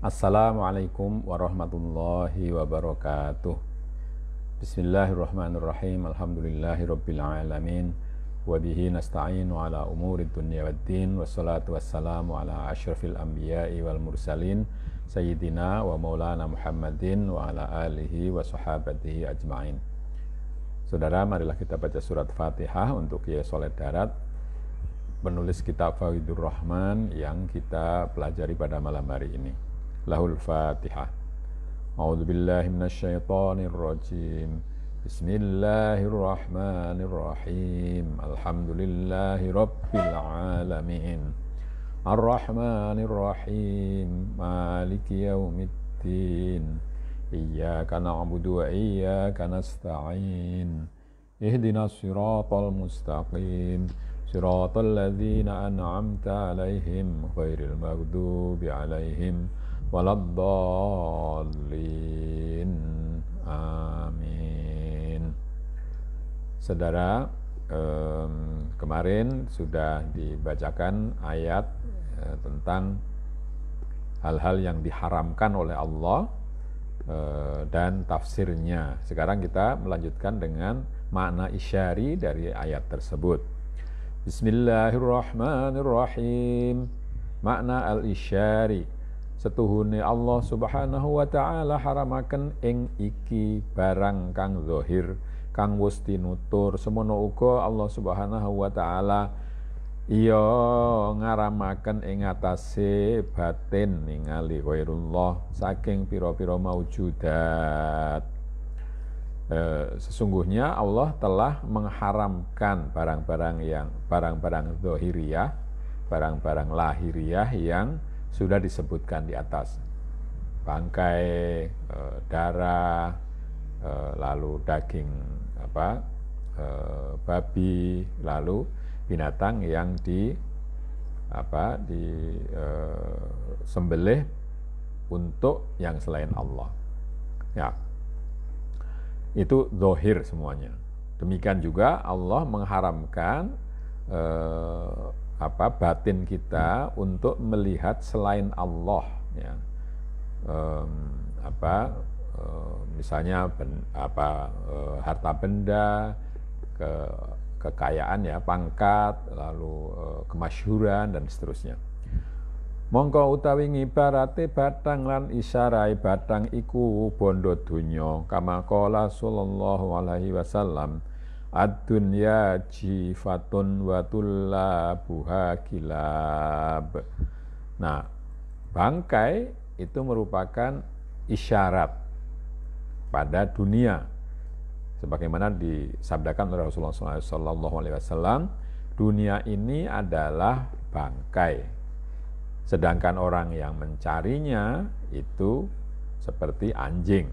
Assalamualaikum warahmatullahi wabarakatuh. Bismillahirrahmanirrahim. Alhamdulillahirabbil alamin. Wa bihi nasta'inu ala umurid dunya waddin. Wassalatu wassalamu ala asyrafil anbiya'i wal mursalin sayyidina wa maulana Muhammadin wa ala alihi wa sahabatihi ajma'in. Saudara, marilah kita baca surat Fatihah untuk Kiai Soleh Darat, penulis kitab Faidur Rahman yang kita pelajari pada malam hari ini. Lahul Fatihah. A'udzu billahi minasyaitonir rajim. Bismillahirrahmanirrahim. Alhamdulillahi rabbil alamin. Ar-Rahmanir Rahim. Maliki yaumiddin. Iyyaka na'budu wa iyyaka nasta'in. Ihdinas siratal mustaqim. Siratal ladzina an'amta 'alaihim ghairil maghdubi 'alaihim waladdallin. Amin. Saudara, kemarin sudah dibacakan ayat tentang hal-hal yang diharamkan oleh Allah dan tafsirnya. Sekarang kita melanjutkan dengan makna isyari dari ayat tersebut. Bismillahirrahmanirrahim. Makna al-isyari, setuhune Allah subhanahu wa ta'ala haramaken ing iki barang kang zahir, kang wis tinutur. Semono uga Allah subhanahu wa ta'ala iya ngaramaken ing atase batin ningali ghairullah saking pira-pira maujudat. Sesungguhnya Allah telah mengharamkan barang-barang zahiriyah, barang-barang lahiriah yang sudah disebutkan di atas. Bangkai, darah, lalu daging babi, lalu binatang yang sembelih untuk yang selain Allah. Ya. Itu zahir semuanya. Demikian juga Allah mengharamkan batin kita untuk melihat selain Allah, ya. Misalnya harta benda, kekayaan, ya, pangkat, lalu kemasyhuran dan seterusnya. Mongko utawi ngibarate batang lan isyarai batang iku bondo donya, kama qala sallallahu alaihi wasallam, ad-dunya jifatun wa tullabuha kilab. Nah, bangkai itu merupakan isyarat pada dunia. Sebagaimana disabdakan oleh Rasulullah SAW, dunia ini adalah bangkai. Sedangkan orang yang mencarinya itu seperti anjing.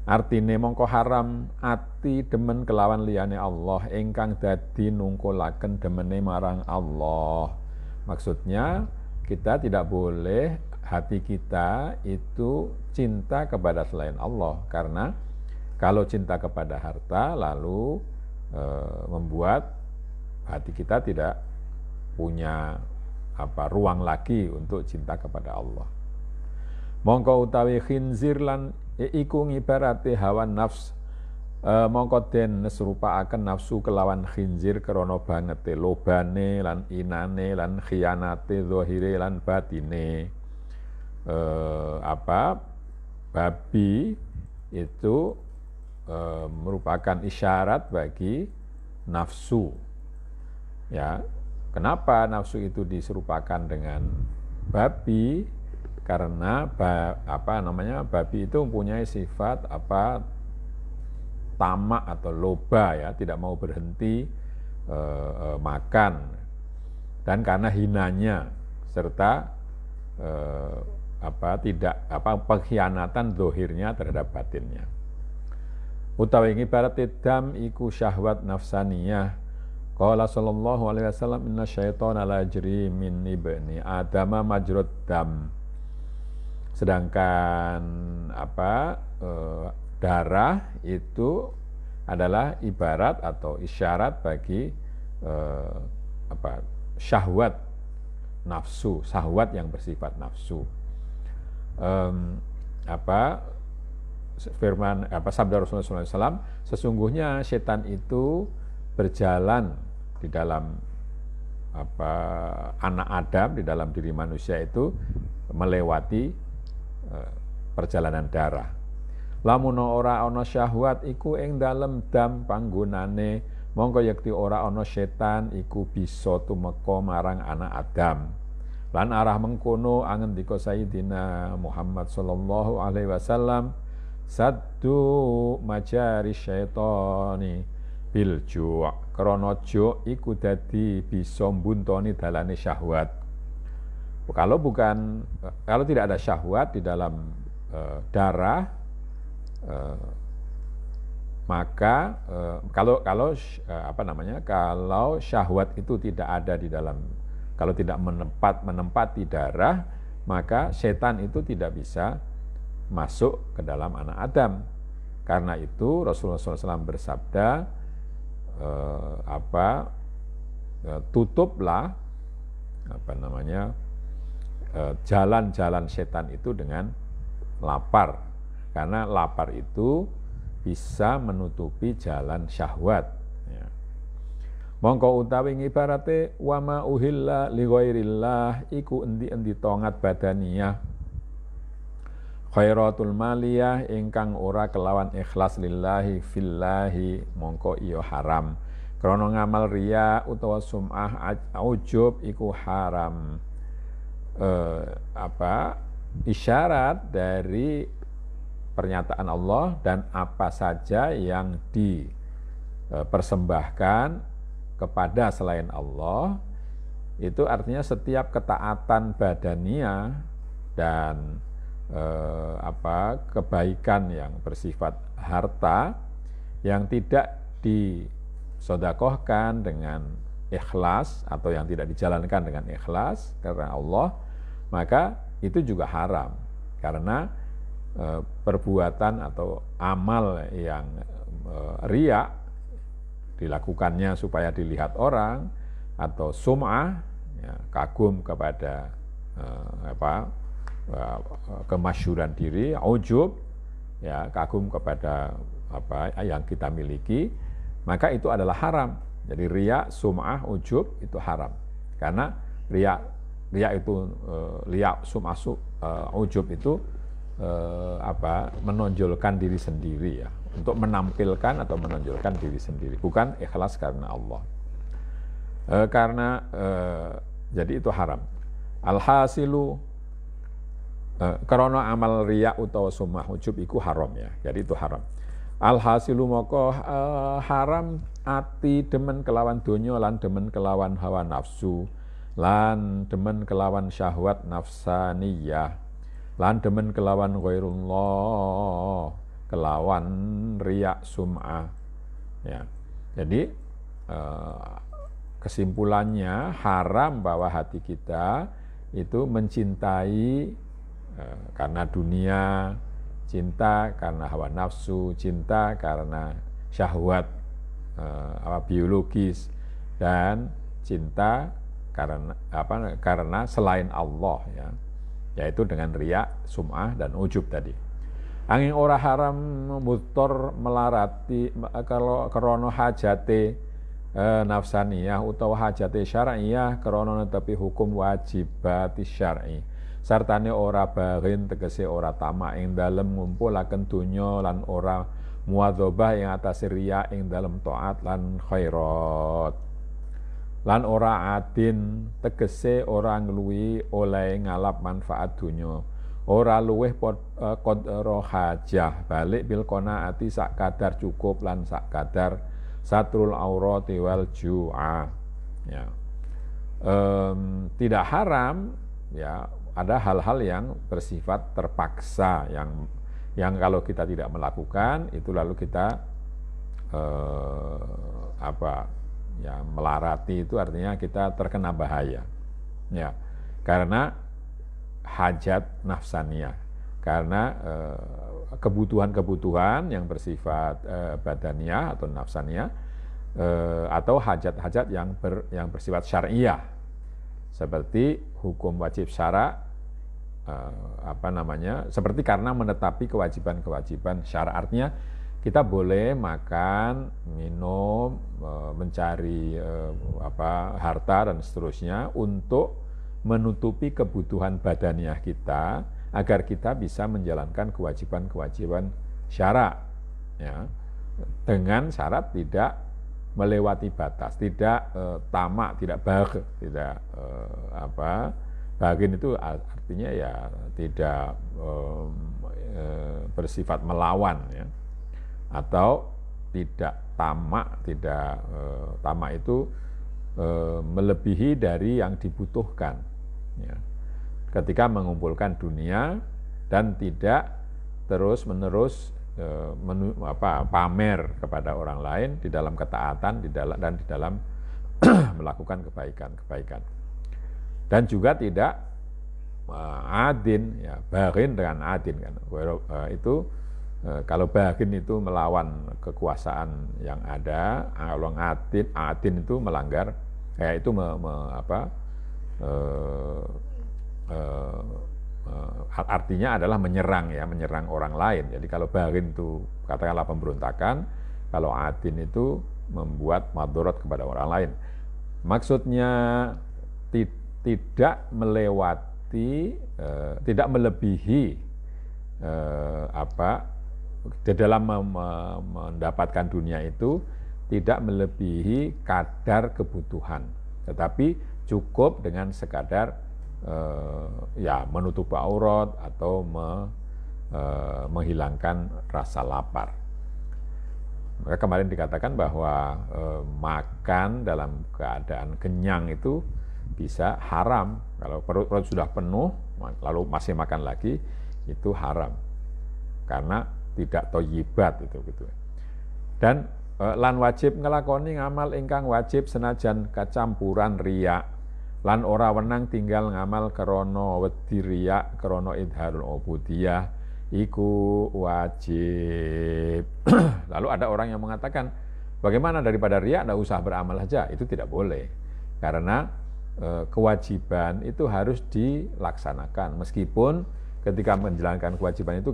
Artine mongko haram ati demen kelawan liyane Allah ingkang dadi nungkulaken demene marang Allah. Maksudnya kita tidak boleh hati kita itu cinta kepada selain Allah, karena kalau cinta kepada harta lalu membuat hati kita tidak punya ruang lagi untuk cinta kepada Allah. Mongko utawi khinzir lan iku ngibarate hawa nafs, mongko den nesrupakaken nafsu kelawan khinzir krana bangete lobane lan inane lan khianate zahire lan batine. Babi itu merupakan isyarat bagi nafsu, ya. Kenapa nafsu itu diserupakan dengan babi? Karena babi itu mempunyai sifat tamak atau loba, ya, tidak mau berhenti makan, dan karena hinanya serta pengkhianatan zahirnya terhadap batinnya. Utawi ibarat dam iku syahwat nafsaniyah. Qala sallallahu alaihi wasallam, inna syaitana la yajri min ibni adama majrad dam. Sedangkan darah itu adalah ibarat atau isyarat bagi syahwat nafsu, syahwat yang bersifat nafsu. apa firman sabda Rasulullah SAW, sesungguhnya setan itu berjalan di dalam anak Adam, di dalam diri manusia itu melewati perjalanan darah. Lamun ora ana syahwat iku ing dalem dam panggonane, mongko yekti ora ana setan iku bisa tumeka marang anak Adam. Lan arah mengkono angendika Sayyidina Muhammad sallallahu alaihi wasallam, saddu majari syaitani bil ju', krana ju' iku dadi bisa mbuntoni dalane syahwat. Kalau tidak ada syahwat di dalam darah, maka kalau syahwat itu tidak ada di dalam, kalau tidak menempati darah, maka setan itu tidak bisa masuk ke dalam anak Adam. Karena itu Rasulullah SAW bersabda, tutuplah jalan-jalan setan itu dengan lapar, karena lapar itu bisa menutupi jalan syahwat. Ya. Mongko utawi ibarate wama uhilla li ghairillah iku endi-endi tongat badaniyah khairatul maliyah ingkang ora kelawan ikhlas lillahi fillahi, mongko iya haram. Krana ngamal riya utawa sum'ah ujub iku haram. Isyarat dari pernyataan Allah dan apa saja yang dipersembahkan kepada selain Allah, itu artinya setiap ketaatan badania dan kebaikan yang bersifat harta yang tidak disedekahkan dengan ikhlas atau yang tidak dijalankan dengan ikhlas karena Allah, maka itu juga haram. Karena perbuatan atau amal yang riya dilakukannya supaya dilihat orang, atau sum'ah, ya, kagum kepada kemasyhuran diri, ujub, ya, kagum kepada yang kita miliki, maka itu adalah haram. Jadi riya, sum'ah, ujub itu haram. Karena riya itu sum'ah, ujub itu menonjolkan diri sendiri, ya, untuk menampilkan atau menonjolkan diri sendiri, bukan ikhlas karena Allah. Jadi itu haram. Alhasilu karena amal riya utawa sum'ah ujub iku haram, ya. Jadi itu haram. Alhasilu moko haram ati demen kelawan donya lan demen kelawan hawa nafsu lan demen kelawan syahwat nafsaniyah lan demen kelawan ghairullah, kelawan riya sum'ah, ya. Jadi kesimpulannya haram bahwa hati kita itu mencintai karena dunia, cinta karena hawa nafsu, cinta karena syahwat biologis, dan cinta karena selain Allah, ya, yaitu dengan riya, sum'ah dan ujub tadi. Angin ora haram mutor melarati kalau krana hajate nafsaniyah utawa hajate syar'iyah krana netepi hukum wajibati syar'i. Sartane ora baghin tegese ora tamak ing dalem ngumpulaken donya lan ora muwadzabah ing atase riya ing dalem taat lan khairat. Lan ora adin tegese ora ngluwi oleh ngalap manfaat dunya, ora luweh qadra hajah balik bil qanaati sak kadar cukup lan sak kadar satrul aurati wal ju'a, ya. Tidak haram, ya, ada hal-hal yang bersifat terpaksa yang kalau kita tidak melakukan itu lalu kita ya, melarati, itu artinya kita terkena bahaya, ya, karena hajat nafsaniyah, karena kebutuhan-kebutuhan yang bersifat badaniyah atau nafsaniyah, atau hajat-hajat yang bersifat syar'iyah, seperti hukum wajib syara seperti karena menetapi kewajiban-kewajiban syara. Artinya kita boleh makan, minum, mencari harta dan seterusnya untuk menutupi kebutuhan badaniah kita agar kita bisa menjalankan kewajiban-kewajiban syara, ya, dengan syarat tidak melewati batas, tidak tamak, tidak bagh, tidak baghin itu artinya ya tidak bersifat melawan, ya, atau tidak tamak, tamak itu melebihi dari yang dibutuhkan, ya, ketika mengumpulkan dunia dan tidak terus-menerus pamer kepada orang lain di dalam ketaatan dan di dalam melakukan kebaikan. Dan juga tidak adin, ya, baghin dengan adin kan. Itu kalau baghin itu melawan kekuasaan yang ada, kalau adin itu melanggar, itu artinya adalah menyerang, ya, menyerang orang lain. Jadi kalau baghin itu katakanlah pemberontakan, kalau adin itu membuat madharat kepada orang lain. Maksudnya tidak melewati, tidak melebihi di dalam mendapatkan dunia itu tidak melebihi kadar kebutuhan, tetapi cukup dengan sekadar ya menutup aurat atau menghilangkan rasa lapar. Maka kemarin dikatakan bahwa makan dalam keadaan kenyang itu bisa haram. Kalau perut sudah penuh lalu masih makan lagi, itu haram karena tidak thayyibat itu gitu. Dan lan wajib ngelakoni ngamal ingkang wajib senajan kacampuran riya, lan ora wenang tinggal ngamal krana wedi riya, krana idharul ubudiyah iku wajib. Lalu ada orang yang mengatakan, bagaimana daripada riya, tidak usah beramal saja. Itu tidak boleh, karena kewajiban itu harus dilaksanakan. Meskipun ketika menjalankan kewajiban itu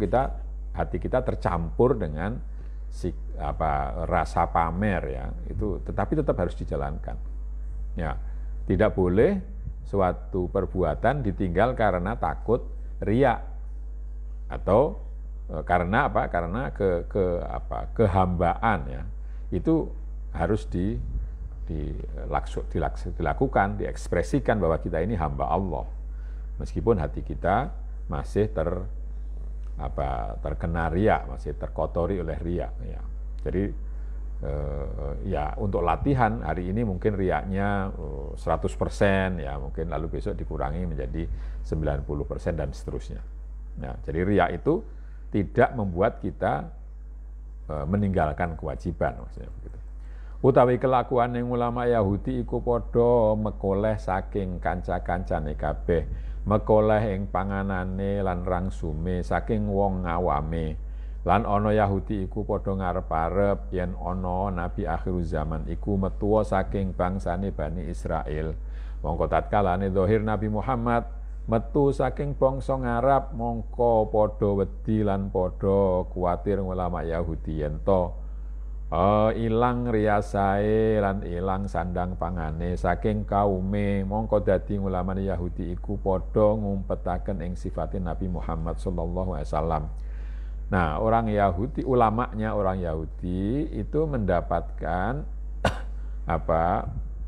hati kita tercampur dengan rasa pamer, ya, itu tetapi tetap harus dijalankan. Ya, tidak boleh suatu perbuatan ditinggal karena takut riya atau karena karena kehambaan, ya. Itu harus dilakukan, diekspresikan bahwa kita ini hamba Allah, meskipun hati kita masih terkena riya, masih terkotori oleh riya, ya. Jadi ya untuk latihan hari ini mungkin riyanya 100%, ya, mungkin lalu besok dikurangi menjadi 90% dan seterusnya. Ya, jadi riya itu tidak membuat kita meninggalkan kewajiban, maksudnya begitu. Utawi kelakuan yang ulama Yahudi iku padha mekoleh saking kanca-kancane kabeh, mekoleh ing panganane lan rangsume saking wong ngawame. Lan ana Yahudi iku padha ngarep-arep yen ana nabi akhir zaman iku metuwa saking bangsane Bani Israel. Mongko tatkalane zahir Nabi Muhammad metu saking bangsa ngarep, mongko padha wedi lan padha kuwatir ulama Yahudi yen to ilang riyasae lan ilang sandang pangane saking kaume. Mongko dadi ulama Yahudi iku padha ngumpetaken ing sifatin Nabi Muhammad sallallahu alaihi wasallam. Nah, orang Yahudi, ulamanya orang Yahudi itu mendapatkan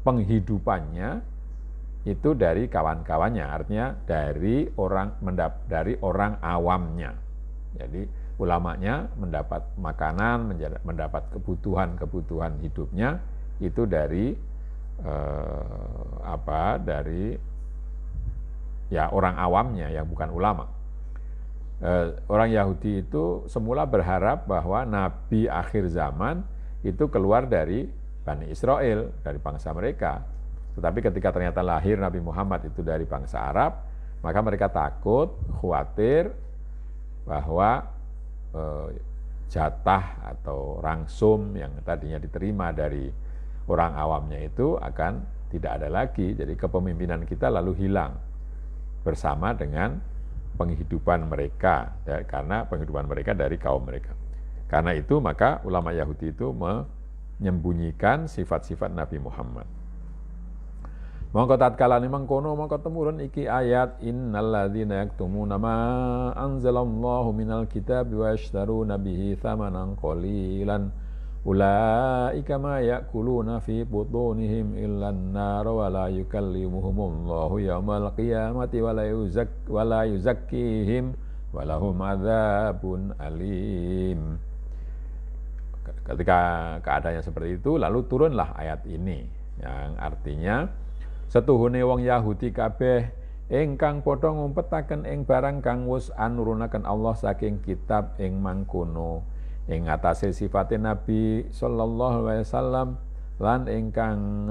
penghidupannya itu dari kawan-kawannya, artinya dari orang awamnya. Jadi ulamanya mendapat makanan, mendapat kebutuhan hidupnya itu dari dari ya orang awamnya yang bukan ulama. Orang Yahudi itu semula berharap bahwa Nabi akhir zaman itu keluar dari Bani Israel, dari bangsa mereka. Tetapi ketika ternyata lahir Nabi Muhammad itu dari bangsa Arab, maka mereka takut, khawatir bahwa jatah atau rangsum yang tadinya diterima dari orang awamnya itu akan tidak ada lagi. Jadi kepemimpinan kita lalu hilang bersama dengan penghidupan mereka, karena penghidupan mereka dari kaum mereka. Karena itu maka ulama Yahudi itu menyembunyikan sifat-sifat Nabi Muhammad. Mongko tatkala mengkono mongko temurun iki ayat innalladzina yaktumuna ma anzalallahu minal kitabi wa yashtaruna bihi tsamanan qalilan ulaika ma ya'kuluna fi butunihim illan nar wa la yukallimuhumullahu yaumal qiyamati wa la yuzakkihim wa lahum adzabun alim. Ketika keadaannya seperti itu, lalu turunlah ayat ini yang artinya setuhune wong Yahudi kabeh ingkang padha ngumpetaken ing barang kang wis anurunaken Allah saking kitab ing mangkono ing atase sifate Nabi sallallahu alaihi wasallam lan ingkang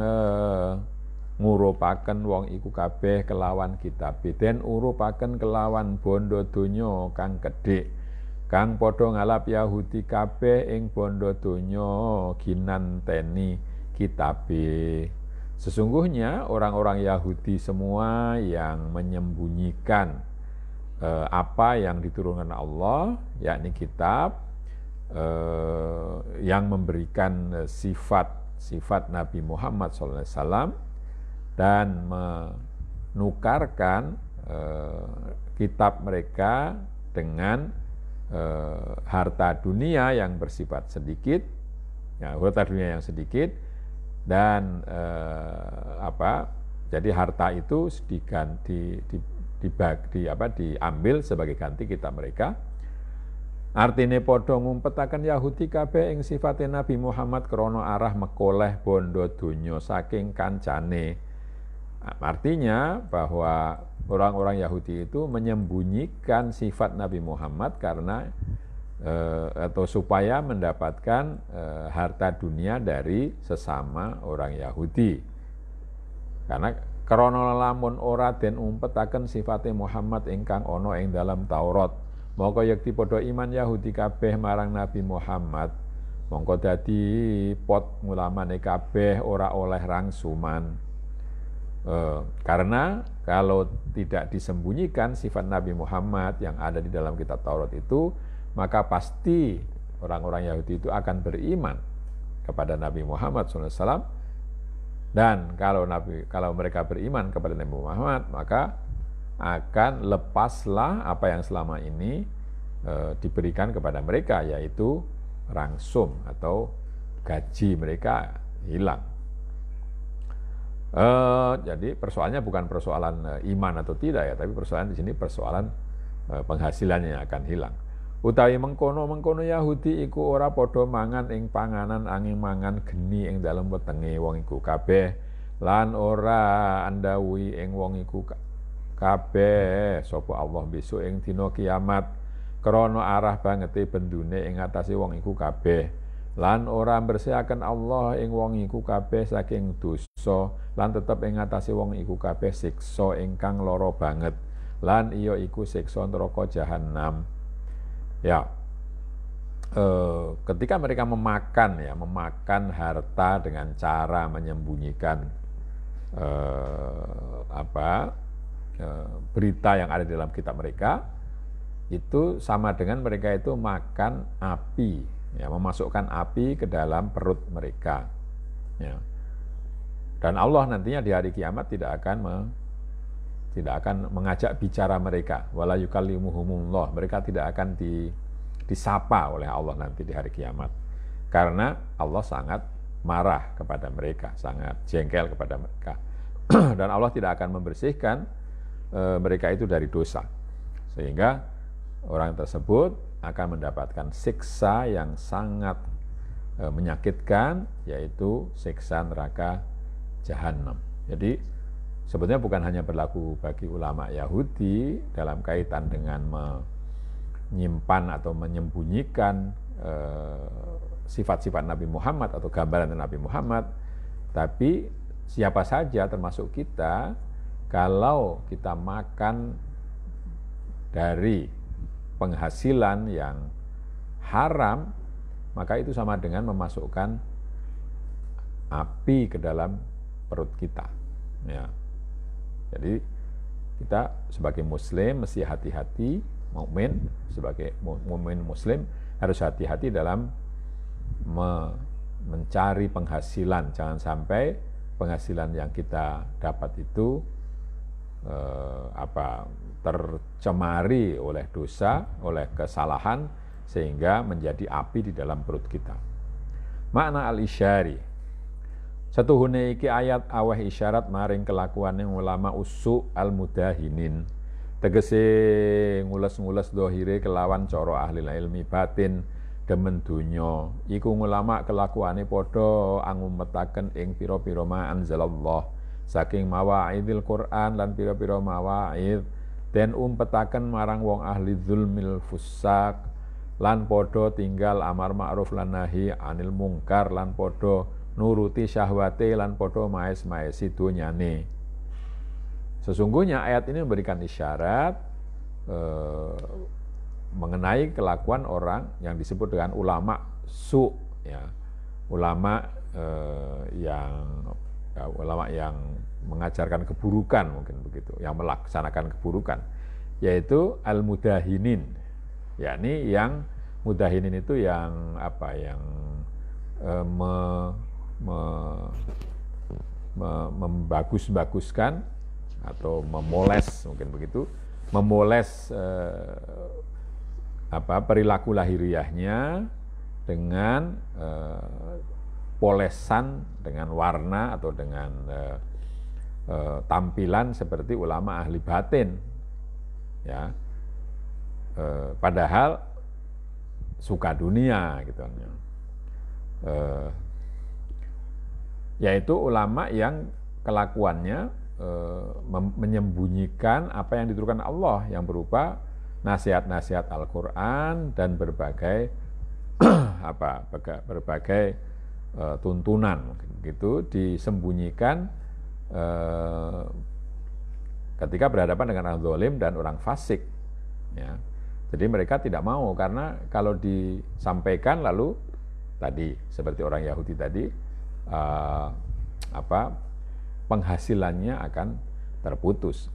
ngurupaken wong iku kabeh kelawan kitab den urupaken kelawan bondo donya kang gedhe kang padha ngalap Yahudi kabeh ing bondo donya ginanteni kitabe. Sesungguhnya orang-orang Yahudi semua yang menyembunyikan apa yang diturunkan Allah, yakni kitab, yang memberikan sifat Nabi Muhammad SAW dan menukarkan kitab mereka dengan harta dunia yang bersifat sedikit, ya, harta dunia yang sedikit. Dan jadi harta itu diambil sebagai ganti kitab mereka. Artine padha ngumpetaken Yahudi kabeh ing sifate Nabi Muhammad krana arah mekoleh bondo donya saking kancane. Artinya bahwa orang-orang Yahudi itu menyembunyikan sifat Nabi Muhammad karena atau supaya mendapatkan harta dunia dari sesama orang Yahudi. Karena krana lamun ora den umpetaken sifate Muhammad ingkang ana ing dalam Taurat, mongko yekti padha iman Yahudi kabeh marang Nabi Muhammad, mongko dadi pot ngulamane kabeh ora oleh rangsuman. Karena kalau tidak disembunyikan sifat Nabi Muhammad yang ada di dalam kitab Taurat itu, maka pasti orang-orang Yahudi itu akan beriman kepada Nabi Muhammad SAW. Dan kalau mereka beriman kepada Nabi Muhammad, maka akan lepaslah apa yang selama ini diberikan kepada mereka, yaitu rangsum atau gaji mereka hilang. Jadi persoalannya bukan persoalan iman atau tidak ya, tapi persoalan di sini persoalan penghasilannya yang akan hilang. Utawi mengkono Yahudi iku ora padha mangan ing panganan angin mangan geni ing dalem wetenge wong iku kabeh lan ora andhawuhi ing wong iku kabeh sapa Allah besok ing dina kiamat krana arah bangete bendune ing atase wong iku kabeh lan ora bersihaken Allah ing wong iku kabeh saking dosa lan tetep ing atase wong iku kabeh siksa ingkang lara banget lan iya iku siksa neraka jahanam. Ya, ketika mereka memakan harta dengan cara menyembunyikan berita yang ada di dalam kitab mereka, itu sama dengan mereka itu makan api, ya, memasukkan api ke dalam perut mereka. Ya. Dan Allah nantinya di hari kiamat tidak akan mengajak bicara mereka, wala yukallimuhumullah, mereka tidak akan disapa oleh Allah nanti di hari kiamat, karena Allah sangat marah kepada mereka, sangat jengkel kepada mereka, dan Allah tidak akan membersihkan mereka itu dari dosa, sehingga orang tersebut akan mendapatkan siksa yang sangat menyakitkan, yaitu siksa neraka jahanam. Jadi sebetulnya bukan hanya berlaku bagi ulama Yahudi dalam kaitan dengan menyimpan atau menyembunyikan sifat-sifat Nabi Muhammad atau gambaran Nabi Muhammad, tapi siapa saja termasuk kita, kalau kita makan dari penghasilan yang haram, maka itu sama dengan memasukkan api ke dalam perut kita. Ya. Jadi kita sebagai muslim mesti hati-hati, mukmin sebagai mukmin muslim harus hati-hati dalam mencari penghasilan. Jangan sampai penghasilan yang kita dapat itu tercemari oleh dosa, oleh kesalahan, sehingga menjadi api di dalam perut kita. Makna al-isyari, satuhune iki ayat aweh isyarat maring kelakuane ulama usuk al-mudahinin, tegese ngules-ngules dohire kelawan cara ahli ilmi batin demen dunya. Iku ulama kelakuane padha angumetaken ing pira-pira ma anzalallah saking mawaidil Quran lan pira-pira mawaid, den umpetaken marang wong ahli zulmil fusak, lan padha tinggal amar ma'ruf lan nahi anil mungkar, lan padha nuruti syahwate, lan padha maes-maesi donyane. Sesungguhnya ayat ini memberikan isyarat mengenai kelakuan orang yang disebut dengan ulama su, ya, ulama yang mengajarkan keburukan, mungkin begitu, yang melaksanakan keburukan, yaitu al-mudahinin, yakni yang mudahinin itu yang membagus-baguskan atau memoles, mungkin begitu, memoles perilaku lahiriahnya dengan polesan, dengan warna atau dengan tampilan seperti ulama ahli batin, ya. Padahal suka dunia, gitu. Yaitu ulama yang kelakuannya menyembunyikan apa yang diturunkan Allah, yang berupa nasihat-nasihat Al-Quran dan berbagai berbagai tuntunan, gitu, disembunyikan ketika berhadapan dengan orang zalim dan orang fasik, ya. Jadi mereka tidak mau, karena kalau disampaikan lalu tadi seperti orang Yahudi tadi, penghasilannya akan terputus.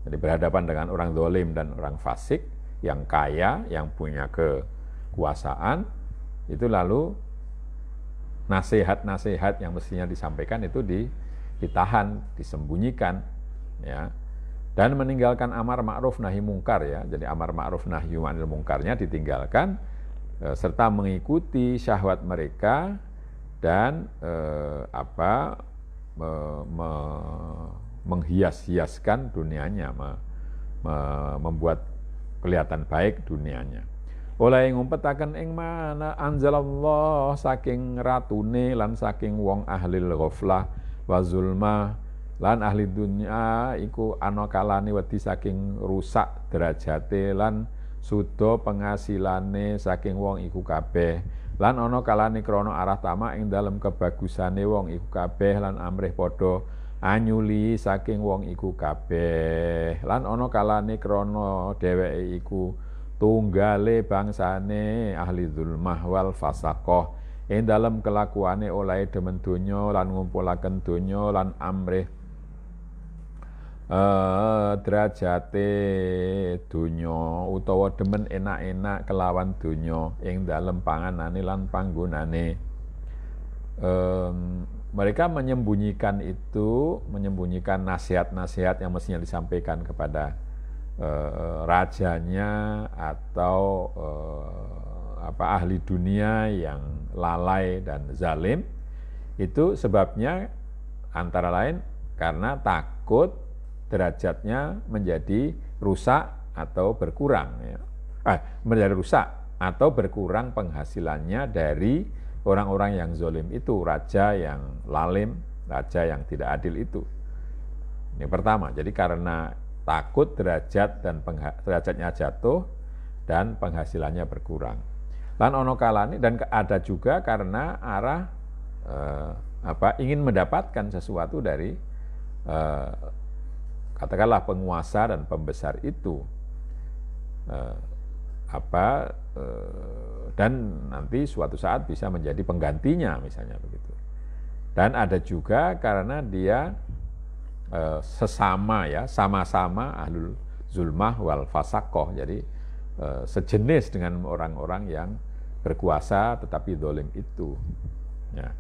Jadi berhadapan dengan orang zalim dan orang fasik yang kaya, yang punya kekuasaan, itu lalu nasihat-nasihat yang mestinya disampaikan itu ditahan, disembunyikan, ya. Dan meninggalkan amar ma'ruf nahi mungkar, ya. Jadi amar ma'ruf nahi anil mungkarnya ditinggalkan, serta mengikuti syahwat mereka dan menghias-hiaskan dunianya, membuat kelihatan baik dunianya. Oleh ngumpetaken ing mana anzalallah saking ratune lan saking wong ahlil ghaflah wa zulma, lan ahli dunya iku ana kalane wedi saking rusak derajate lan suda pengasilane saking wong iku kabeh, lan ana kalane krana arah tamak ing dalem kebagusane wong iku kabeh, lan amrih padha anyuli saking wong iku kabeh, lan ana kalane krana dheweke iku tunggale bangsane ahli zulmah wal fasaqah ing dalem kelakuane oleh demen donya lan ngumpulaken donya lan amrih derajate donya utawa demen enak-enak kelawan donya ing dalem panganane lan panggonane. Mereka menyembunyikan itu, menyembunyikan nasihat-nasihat yang mestinya disampaikan kepada rajanya atau ahli dunia yang lalai dan zalim. Itu sebabnya antara lain karena takut derajatnya menjadi rusak atau berkurang, ya. Menjadi rusak atau berkurang penghasilannya dari orang-orang yang zalim itu, raja yang lalim, raja yang tidak adil itu. Ini pertama, jadi karena takut derajatnya jatuh dan penghasilannya berkurang. Lan ono kalane, dan ada juga karena arah ingin mendapatkan sesuatu dari katakanlah penguasa dan pembesar itu, dan nanti suatu saat bisa menjadi penggantinya, misalnya begitu. Dan ada juga karena dia sesama ya, sama-sama ahlul zulmah wal fasakoh. Jadi sejenis dengan orang-orang yang berkuasa tetapi dolim itu. Ya.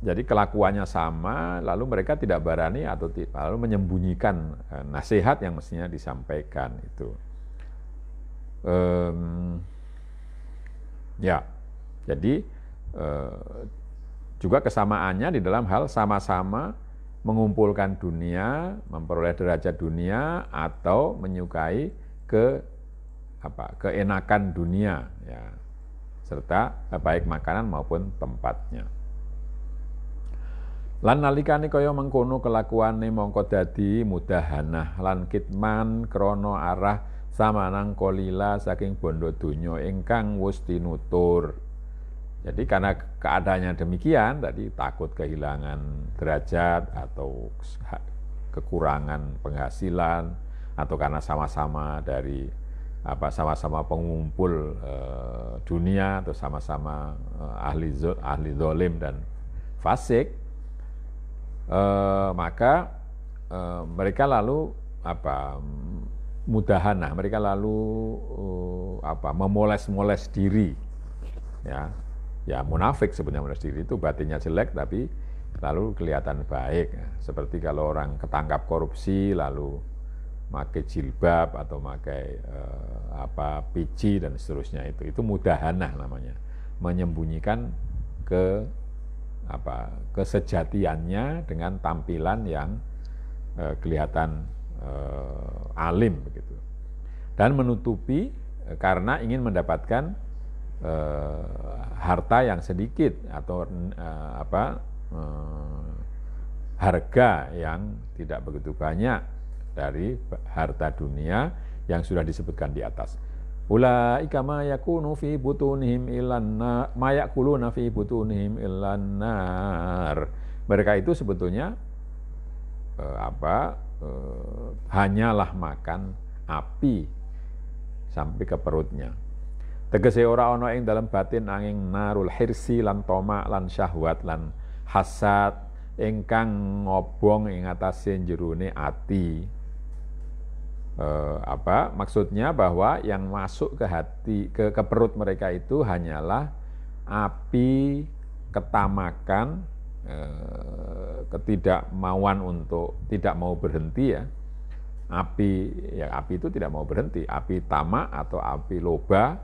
Jadi kelakuannya sama, lalu mereka tidak berani atau lalu menyembunyikan nasihat yang mestinya disampaikan itu. Ya, jadi juga kesamaannya di dalam hal sama-sama mengumpulkan dunia, memperoleh derajat dunia atau menyukai keenakan dunia, ya, serta baik makanan maupun tempatnya. Lan nalikane kaya mengkono kelakuane mongko dadi mudahanah lan kitman krana arah samanang kolila saking bondo donya ingkang wis tinutur. Jadi karena keadaannya demikian, tadi takut kehilangan derajat atau kekurangan penghasilan, atau karena sama-sama dari sama-sama pengumpul dunia, atau sama-sama ahli zalim dan fasik, maka mereka lalu mudahanah, mereka lalu memoles-moles diri, ya munafik sebenarnya. Memoles diri itu batinnya jelek tapi lalu kelihatan baik, seperti kalau orang ketangkap korupsi lalu pakai jilbab atau pakai pici dan seterusnya, itu mudahanah namanya, menyembunyikan kesejatiannya dengan tampilan yang kelihatan alim begitu, dan menutupi karena ingin mendapatkan harta yang sedikit atau harga yang tidak begitu banyak dari harta dunia yang sudah disebutkan di atas. Ulaika ma yakunu fi butunihim illan ma yakuluna fi butunihim illan nar. Mereka itu sebetulnya hanyalah makan api sampai ke perutnya. Tegese ora ana ing dalam batin angin narul hirsi lan toma lan syahwat lan hasad ingkang ngobong ing atase jerone ati. Maksudnya bahwa yang masuk ke hati, ke perut mereka itu hanyalah api ketamakan, ketidakmauan untuk tidak mau berhenti ya. Api itu tidak mau berhenti, api tamak atau api loba,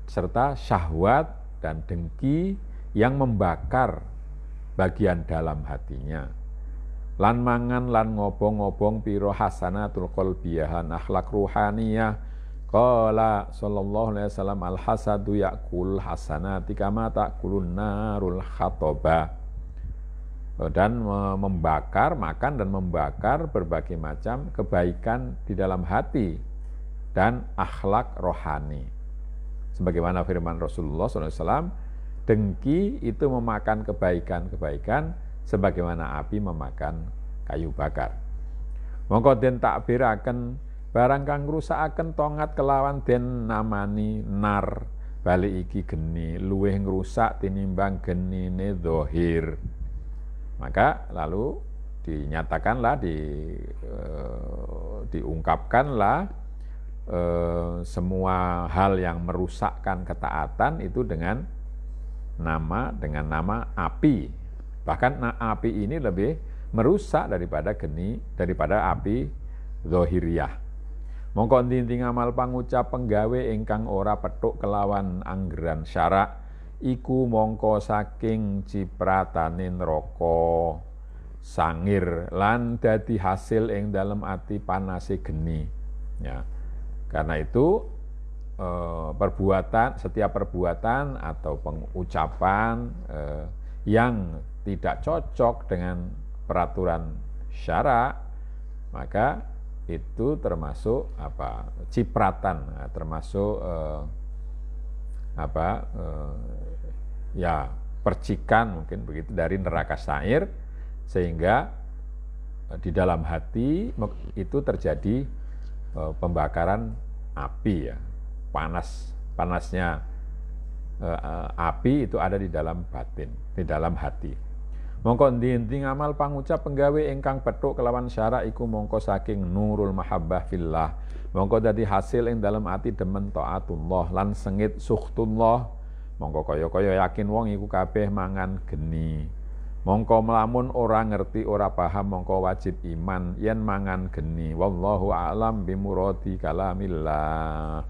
serta syahwat dan dengki yang membakar bagian dalam hatinya. Lan mangan lan ngobong-ngobong piro hasanatul qalbiyahan akhlak ruhaniyah. Qala sallallahu alaihi wasallam al hasadu yakul hasanati kama takulun narul khatobah. Dan membakar, makan dan membakar berbagai macam kebaikan di dalam hati dan akhlak rohani. Sebagaimana firman Rasulullah SAW, dengki itu memakan kebaikan-kebaikan sebagaimana api memakan kayu bakar. Mongko den takbiraken barang kang ngrusakaken tongat kelawan den namani nar, balik iki geni luweh ngrusak tinimbang genine zahir. Maka lalu dinyatakanlah, diungkapkanlah semua hal yang merusakkan ketaatan itu dengan nama api. Bahkan api ini lebih merusak daripada api zahiriyah. Mongko endi-endi ngamal pangucap penggawe ingkang ora petuk kelawan anggeran syarak iku mongko saking cipratane neraka sangir lan dadi hasil ing dalem ati panase geni. Ya. Karena itu setiap perbuatan atau pengucapan yang tidak cocok dengan peraturan syara, maka itu termasuk cipratan, termasuk percikan mungkin begitu dari neraka sair, sehingga di dalam hati itu terjadi pembakaran api ya, panasnya api itu ada di dalam batin, di dalam hati. Mongko endi-endi ngamal pangucap penggawe ingkang petuk kelawan syarak iku mongko saking nurul mahabbah fillah. Mongko dadi hasil ing dalam ati demen taatullah lan sengit sukhtullah. Mongko kaya-kaya yakin wong iku kabeh mangan geni. Mongko melamun ora ngerti ora paham mongko wajib iman yen mangan geni. Wallahu a'lam bimuradi kalamillah.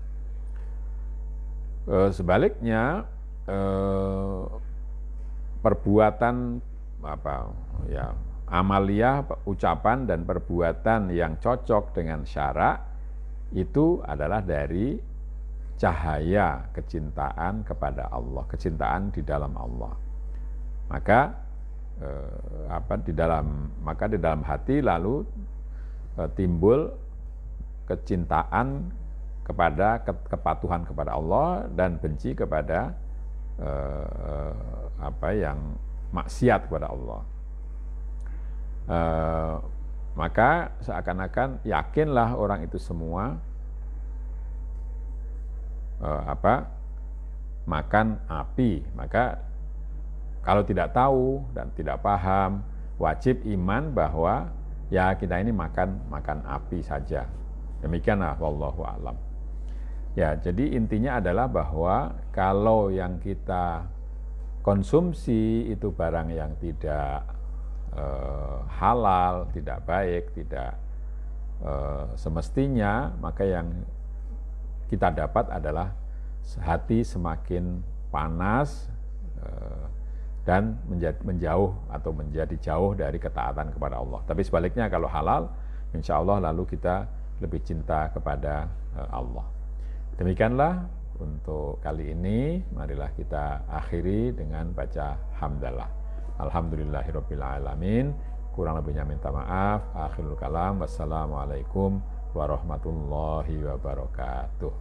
Sebaliknya perbuatan amaliyah, ucapan dan perbuatan yang cocok dengan syarak itu adalah dari cahaya kecintaan kepada Allah, kecintaan di dalam Allah. Maka di dalam hati lalu timbul kecintaan kepada kepatuhan kepada Allah dan benci kepada yang maksiat kepada Allah. Maka seakan-akan yakinlah orang itu semua makan api. Maka kalau tidak tahu dan tidak paham, wajib iman bahwa ya kita ini makan api saja. Demikianlah wallahu a'lam. Ya, jadi intinya adalah bahwa kalau yang kita konsumsi itu barang yang tidak halal, tidak baik, tidak semestinya, maka yang kita dapat adalah hati semakin panas dan menjauh atau menjadi jauh dari ketaatan kepada Allah. Tapi sebaliknya kalau halal, insya Allah lalu kita lebih cinta kepada Allah. Demikianlah untuk kali ini, marilah kita akhiri dengan baca hamdalah. Alhamdulillahirabbil alamin. Kurang lebihnya minta maaf. Akhirul kalam. Wassalamualaikum warahmatullahi wabarakatuh.